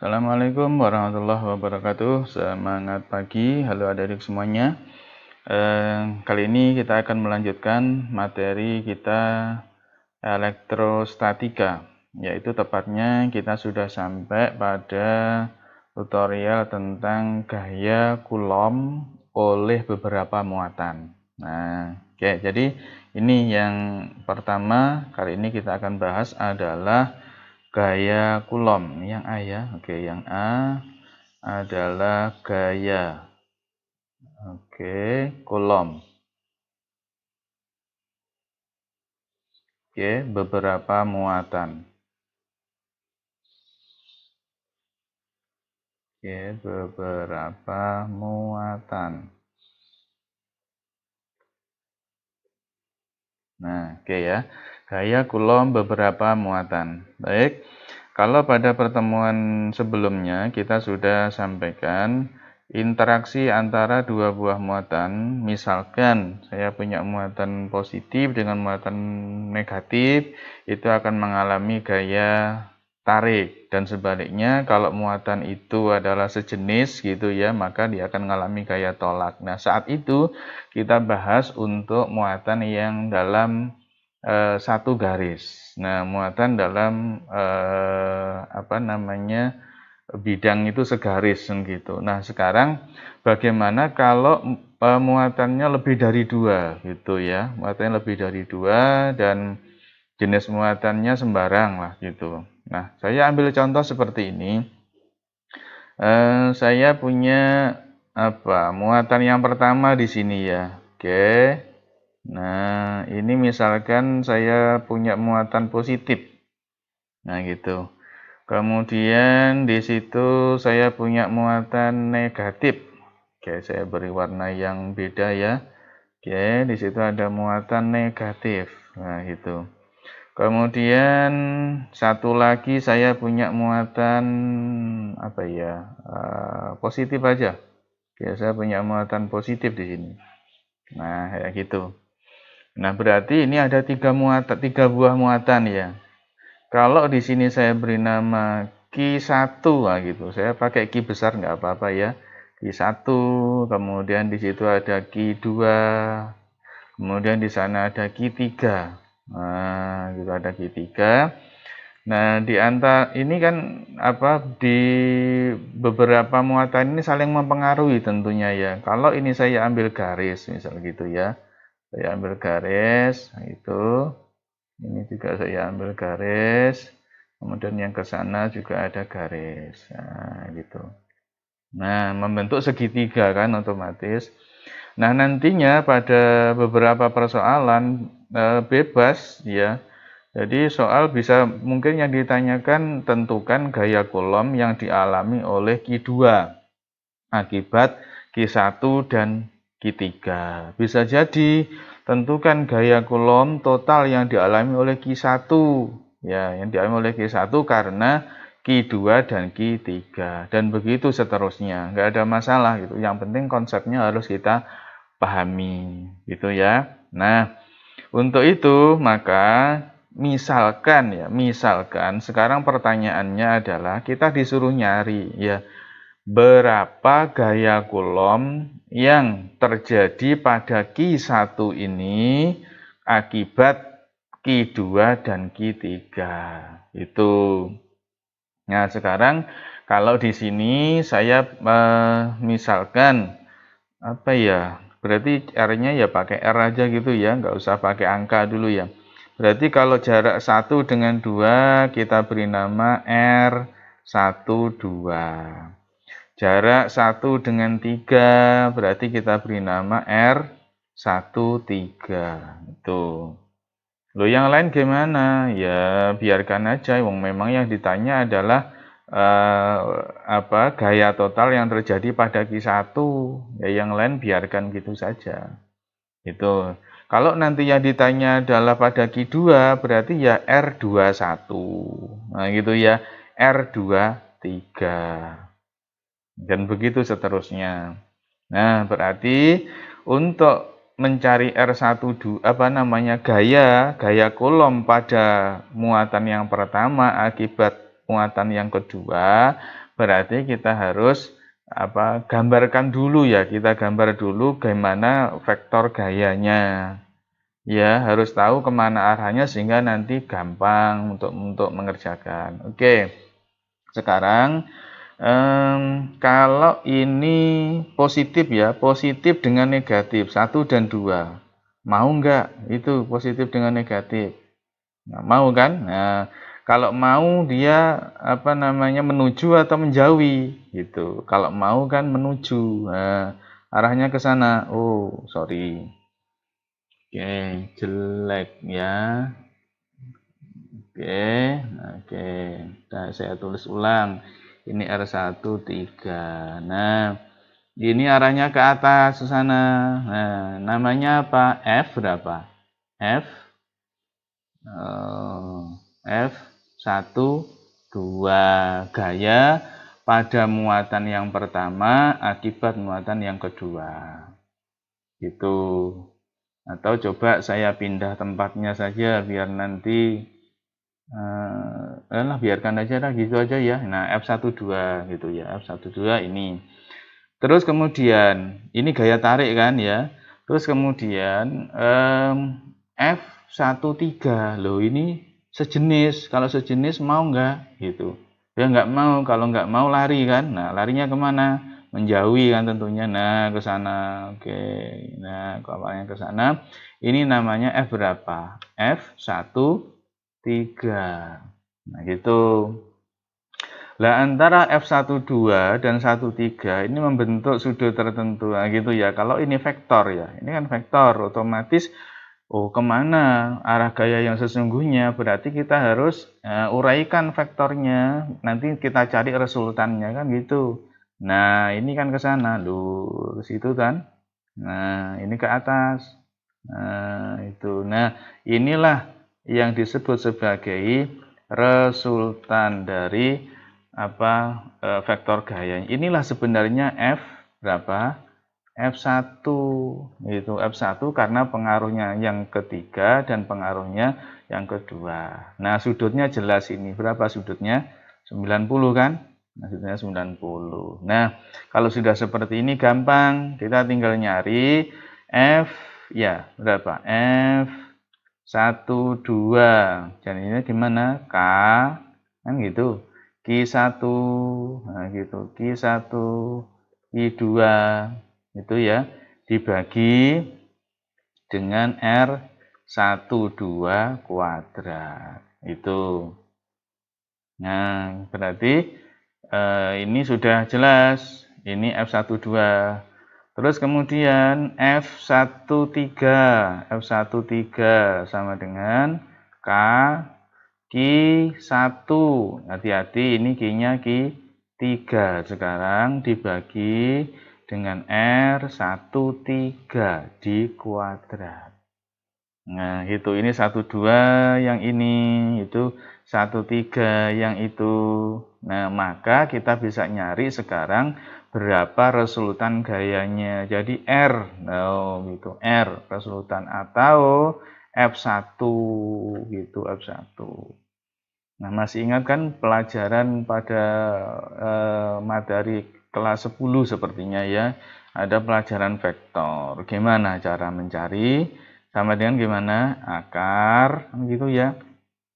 Assalamualaikum warahmatullahi wabarakatuh. Semangat pagi, halo adik-adik semuanya. Kali ini kita akan melanjutkan materi kita elektrostatika, yaitu tepatnya kita sudah sampai pada tutorial tentang gaya Coulomb oleh beberapa muatan. Nah, oke, jadi ini yang pertama kali ini kita akan bahas adalah gaya Coulomb yang A ya. Oke, yang A adalah gaya. Oke, Coulomb. Oke, beberapa muatan. Oke, beberapa muatan. Nah, oke ya. Gaya Coulomb beberapa muatan. Baik. Kalau pada pertemuan sebelumnya kita sudah sampaikan interaksi antara dua buah muatan, misalkan saya punya muatan positif dengan muatan negatif, itu akan mengalami gaya tarik, dan sebaliknya kalau muatan itu adalah sejenis gitu ya, maka dia akan mengalami gaya tolak. Nah, saat itu kita bahas untuk muatan yang dalam satu garis. Nah, muatan dalam bidang itu segaris gitu. Nah, sekarang bagaimana kalau muatannya lebih dari dua gitu ya? Muatannya lebih dari dua dan jenis muatannya sembarang lah gitu. Nah, saya ambil contoh seperti ini. Saya punya muatan yang pertama di sini ya. Oke. Nah, ini misalkan saya punya muatan positif. Nah, gitu. Kemudian di situ saya punya muatan negatif. Oke, saya beri warna yang beda ya. Oke, di situ ada muatan negatif. Nah, gitu. Kemudian satu lagi saya punya muatan positif aja. Oke, saya punya muatan positif di sini. Nah, kayak gitu. Nah, berarti ini ada tiga buah muatan ya. Kalau di sini saya beri nama Q1, nah gitu. Saya pakai Q besar nggak apa-apa ya. Q1, kemudian di situ ada Q2, kemudian di sana ada Q3. Nah, gitu ada Q3. Nah, di antara ini kan di beberapa muatan ini saling mempengaruhi tentunya ya. Kalau ini saya ambil garis misal gitu ya. Saya ambil garis, nah itu. Ini juga saya ambil garis. Kemudian yang ke sana juga ada garis. Nah, gitu. Nah, membentuk segitiga kan otomatis. Nah, nantinya pada beberapa persoalan bebas ya. Jadi soal bisa mungkin yang ditanyakan tentukan gaya Coulomb yang dialami oleh Q2 akibat Q1 dan Q3. Bisa jadi tentukan gaya Coulomb total yang dialami oleh Q1 ya, yang dialami oleh Q1 karena Q2 dan Q3 dan begitu seterusnya. Nggak ada masalah gitu. Yang penting konsepnya harus kita pahami gitu ya. Nah, untuk itu maka misalkan sekarang pertanyaannya adalah kita disuruh nyari ya berapa gaya Coulomb yang terjadi pada Q1 ini akibat Q2 dan Q3 itu. Nah, sekarang kalau di sini saya misalkan berarti R-nya ya pakai R aja gitu ya, nggak usah pakai angka dulu ya. Berarti kalau jarak 1 dengan 2 kita beri nama R12. Jarak 1 dengan 3 berarti kita beri nama R13. Itu. Loh, yang lain gimana? Ya biarkan aja, wong memang yang ditanya adalah gaya total yang terjadi pada Q1. Ya yang lain biarkan gitu saja. Itu. Kalau nanti yang ditanya adalah pada Q2 berarti ya R21. Nah, gitu ya. R23. Dan begitu seterusnya. Nah, berarti untuk mencari gaya Coulomb pada muatan yang pertama akibat muatan yang kedua, berarti kita harus gambarkan dulu ya, kita gambar dulu bagaimana vektor gayanya. Ya, harus tahu kemana arahnya sehingga nanti gampang untuk mengerjakan. Oke, sekarang kalau ini positif ya, positif dengan negatif 1 dan 2. Mau enggak itu positif dengan negatif? Nah, mau kan? Nah, kalau mau dia menuju atau menjauhi gitu. Kalau mau kan menuju. Nah, arahnya ke sana. Oh, sorry. Oke, jelek ya. Oke. Nah, saya tulis ulang. Ini R1 3. Nah, ini arahnya ke atas ke sana. Nah, namanya apa? F berapa? F F1 2. Gaya pada muatan yang pertama akibat muatan yang kedua. Gitu. Atau coba saya pindah tempatnya saja biar nanti biarkan aja lah gitu aja ya. Nah, F12 gitu ya. F12 ini. Terus kemudian ini gaya tarik kan ya. Terus kemudian F13. Loh, ini sejenis. Kalau sejenis mau enggak gitu. Ya enggak mau. Kalau enggak mau lari kan. Nah, larinya kemana? Menjauhi kan tentunya. Nah, ke sana. Oke. Nah, kapalnya ke sana. Ini namanya F berapa? F13. Nah, gitu. Lah antara F12 dan 13 ini membentuk sudut tertentu. Nah, gitu ya. Kalau ini vektor ya. Ini kan vektor, otomatis kemana arah gaya yang sesungguhnya, berarti kita harus uraikan vektornya. Nanti kita cari resultannya kan gitu. Nah, ini kan ke sana. Loh, ke situ kan. Nah, ini ke atas. Nah, itu. Nah, inilah yang disebut sebagai resultan dari vektor gaya. Inilah sebenarnya F berapa? F1 itu F1 karena pengaruhnya yang ketiga dan pengaruhnya yang kedua. Nah, sudutnya jelas ini. Berapa sudutnya? 90 kan? Nah, sudutnya 90. Nah, kalau sudah seperti ini gampang. Kita tinggal nyari F ya, berapa? F1 2. Dan ini gimana? K kan gitu. Q1, nah gitu, Q1, Q2, itu ya, dibagi dengan R12 kuadrat, itu. Nah, berarti ini sudah jelas, ini F12. Terus kemudian F13, F13 sama dengan K Q1, hati-hati ini Q-nya Q3, sekarang dibagi dengan R13 di kuadrat. Nah, itu ini 12 yang ini, itu 13 yang itu. Nah, maka kita bisa nyari sekarang berapa resultan gayanya. Jadi R, gitu, R resultan atau F1 gitu, F1. Nah, masih ingat kan pelajaran pada materi kelas 10 sepertinya ya. Ada pelajaran vektor. Gimana cara mencari? Sama dengan gimana? Akar, gitu ya.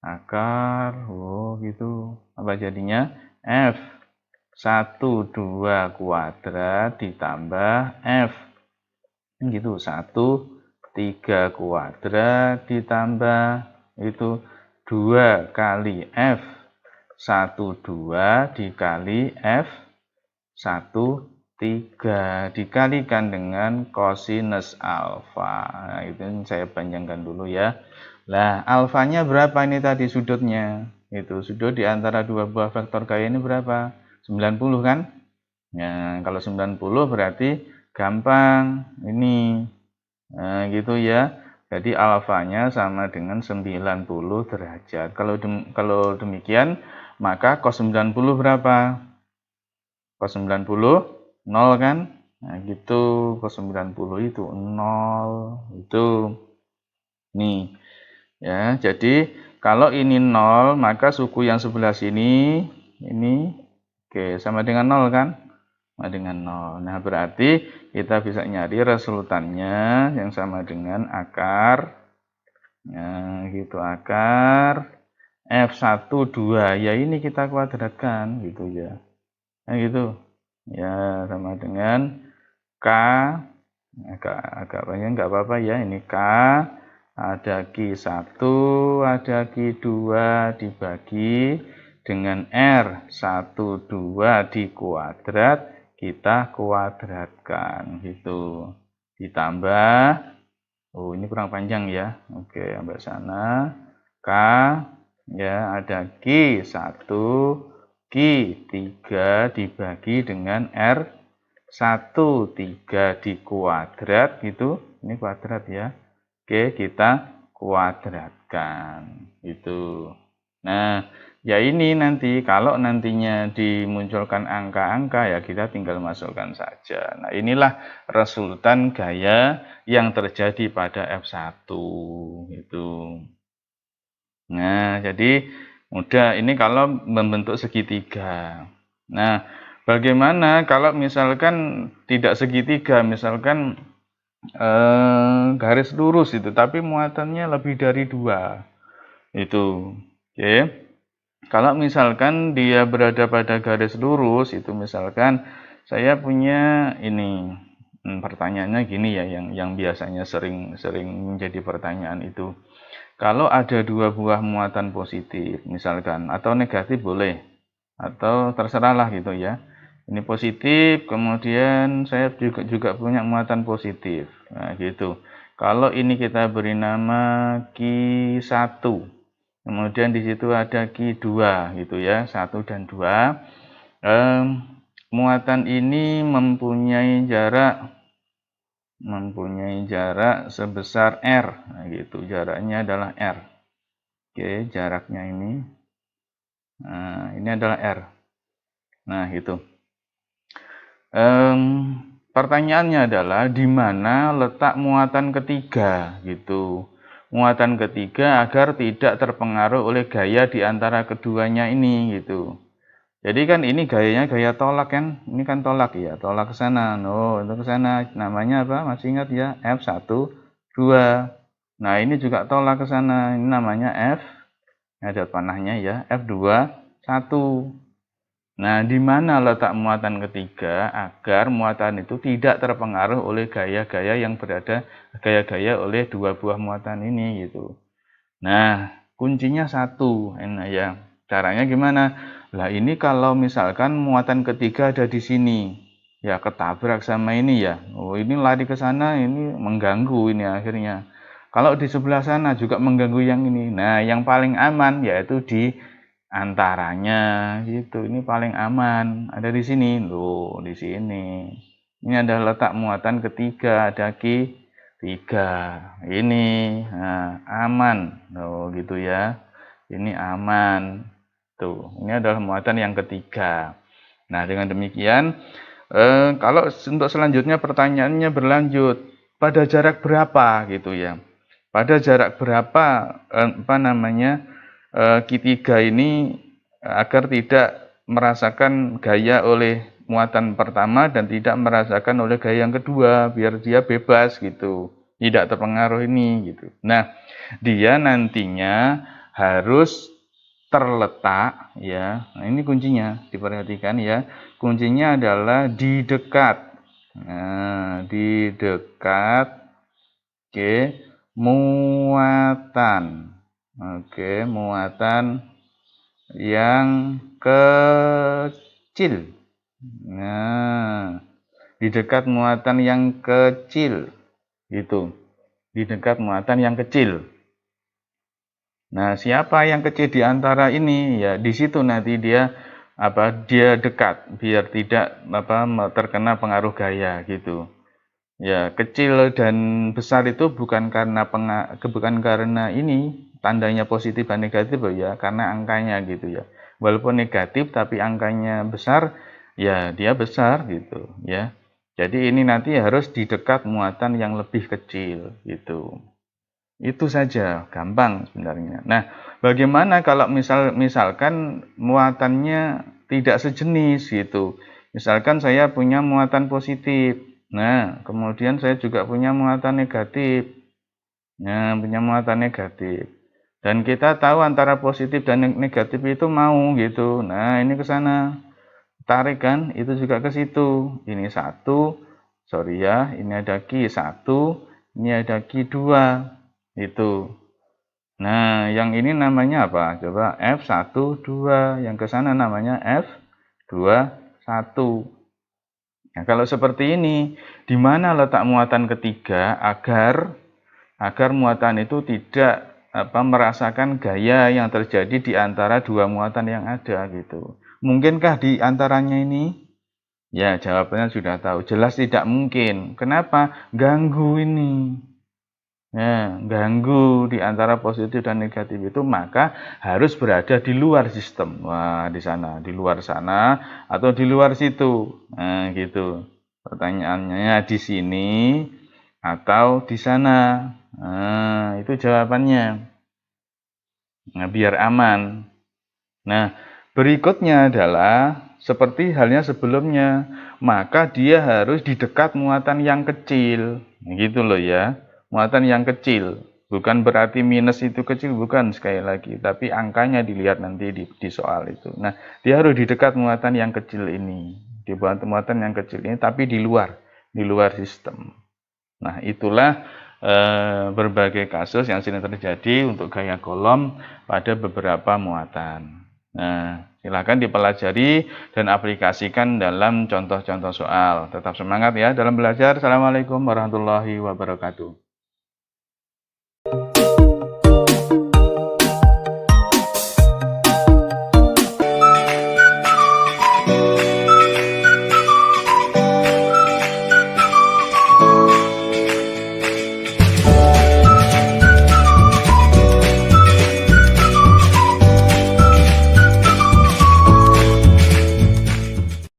Akar, gitu. Apa jadinya? F12 kuadrat ditambah F. Gitu, 13 kuadrat ditambah itu 2 kali F12 dikali F13 dikalikan dengan kosinus alfa. Nah, itu saya panjangkan dulu ya. Lah, alfanya berapa ini tadi sudutnya? Itu sudut di antara dua buah vektor gaya ini berapa? 90 kan? Nah, kalau 90 berarti gampang ini. Nah, gitu ya. Jadi alfanya sama dengan 90 derajat. Kalau demikian, maka cos 90 berapa? Cos 90 0 kan? Nah, gitu. Cos 90 itu 0. Itu. Nih. Ya, jadi Kalau ini 0, maka suku yang sebelah sini, ini, oke, sama dengan 0 kan? Sama dengan 0. Nah, berarti kita bisa nyari resultannya yang sama dengan akar, nah, gitu, akar F1, 2. Ya, ini kita kuadratkan, gitu ya. Nah, gitu. Ya, sama dengan K, agak banyak, nggak apa-apa ya, ini K, ada Q1, ada Q2 dibagi dengan R1, 2 dikuadrat, kita kuadratkan, gitu. Ditambah, oh ini kurang panjang ya, oke, sampai sana, K, ya ada Q1, Q3 dibagi dengan R1, 3 dikuadrat, gitu, ini kuadrat ya. Oke, kita kuadratkan itu. Nah, ya ini nanti kalau nantinya dimunculkan angka-angka ya kita tinggal masukkan saja. Nah, inilah resultan gaya yang terjadi pada F1 itu. Nah, jadi mudah ini kalau membentuk segitiga. Nah, bagaimana kalau misalkan tidak segitiga, misalkan garis lurus itu, tapi muatannya lebih dari 2 itu. Oke. Kalau misalkan dia berada pada garis lurus itu, misalkan saya punya ini, pertanyaannya gini ya, yang biasanya sering menjadi pertanyaan itu, kalau ada 2 buah muatan positif misalkan, atau negatif boleh, atau terserahlah gitu ya. Ini positif, kemudian saya juga punya muatan positif. Nah, gitu. Kalau ini kita beri nama Q1, kemudian di situ ada Q2 gitu ya, 1 dan 2. Muatan ini mempunyai jarak sebesar R. Nah, gitu. Jaraknya adalah R. Oke, jaraknya ini. Nah, ini adalah R. Nah, gitu. Pertanyaannya adalah di mana letak muatan ketiga gitu. Muatan ketiga agar tidak terpengaruh oleh gaya di antara keduanya ini gitu. Jadi kan ini gayanya gaya tolak kan? Ini kan tolak ya, tolak ke sana. Oh, itu ke sana. Namanya apa? Masih ingat ya? F1, 2. Nah, ini juga tolak ke sana. Ini namanya F. Ada panahnya ya, F2, 1. Nah, di mana letak muatan ketiga agar muatan itu tidak terpengaruh oleh gaya-gaya yang berada gaya-gaya oleh 2 buah muatan ini gitu. Nah, kuncinya 1. Nah, ya. Caranya gimana? Lah ini kalau misalkan muatan ketiga ada di sini, ya ketabrak sama ini ya. Oh, ini lari ke sana, ini mengganggu ini akhirnya. Kalau di sebelah sana juga mengganggu yang ini. Nah, yang paling aman yaitu di antaranya gitu. Ini paling aman ada di sini loh, di sini. Ini adalah letak muatan ketiga, ada Q3 ini. Nah, aman loh gitu ya, ini aman tuh. Ini adalah muatan yang ketiga. Nah, dengan demikian kalau untuk selanjutnya pertanyaannya berlanjut pada jarak berapa gitu ya, pada jarak berapa Q3 ini agar tidak merasakan gaya oleh muatan pertama dan tidak merasakan oleh gaya yang kedua, biar dia bebas gitu, tidak terpengaruh ini gitu. Nah, dia nantinya harus terletak ya. Nah, ini kuncinya, diperhatikan ya. Kuncinya adalah di dekat. Nah, di dekat muatan. Oke, muatan yang kecil. Nah, di dekat muatan yang kecil. Gitu. Di dekat muatan yang kecil. Nah, siapa yang kecil di antara ini? Ya, di situ nanti dia dekat biar tidak terkena pengaruh gaya gitu. Ya, kecil dan besar itu bukan karena ini tandanya positif dan negatif ya, karena angkanya gitu ya. Walaupun negatif tapi angkanya besar, ya dia besar gitu ya. Jadi ini nanti harus di dekat muatan yang lebih kecil gitu. Itu saja, gampang sebenarnya. Nah, bagaimana kalau misalkan muatannya tidak sejenis gitu. Misalkan saya punya muatan positif. Nah, kemudian saya juga punya muatan negatif. Nah, punya muatan negatif. Dan kita tahu antara positif dan negatif itu mau gitu. Nah, ini ke sana. Tarik kan, itu juga ke situ. Ini satu, sorry ya, ini ada Q satu, ini ada Q dua. Itu. Nah, yang ini namanya apa? Coba F1, 2. Yang ke sana namanya F2, 1. Nah, kalau seperti ini, di mana letak muatan ketiga agar muatan itu tidak merasakan gaya yang terjadi di antara dua muatan yang ada gitu. Mungkinkah di antaranya ini? Ya, jawabannya sudah tahu. Jelas tidak mungkin. Kenapa? Ganggu ini. Nah, ganggu di antara positif dan negatif itu, maka harus berada di luar sistem. Wah, di sana, di luar sana atau di luar situ. Nah, gitu. Pertanyaannya di sini atau di sana. Nah, itu jawabannya. Nah, biar aman. Nah, berikutnya adalah seperti halnya sebelumnya, maka dia harus di dekat muatan yang kecil. Gitu loh ya. Muatan yang kecil, bukan berarti minus itu kecil, bukan, sekali lagi, tapi angkanya dilihat nanti di soal itu. Nah, dia harus di dekat muatan yang kecil ini, di muatan yang kecil ini, tapi di luar sistem. Nah, itulah berbagai kasus yang sering terjadi untuk gaya kolom pada beberapa muatan. Nah, silakan dipelajari dan aplikasikan dalam contoh-contoh soal. Tetap semangat ya dalam belajar. Assalamualaikum warahmatullahi wabarakatuh.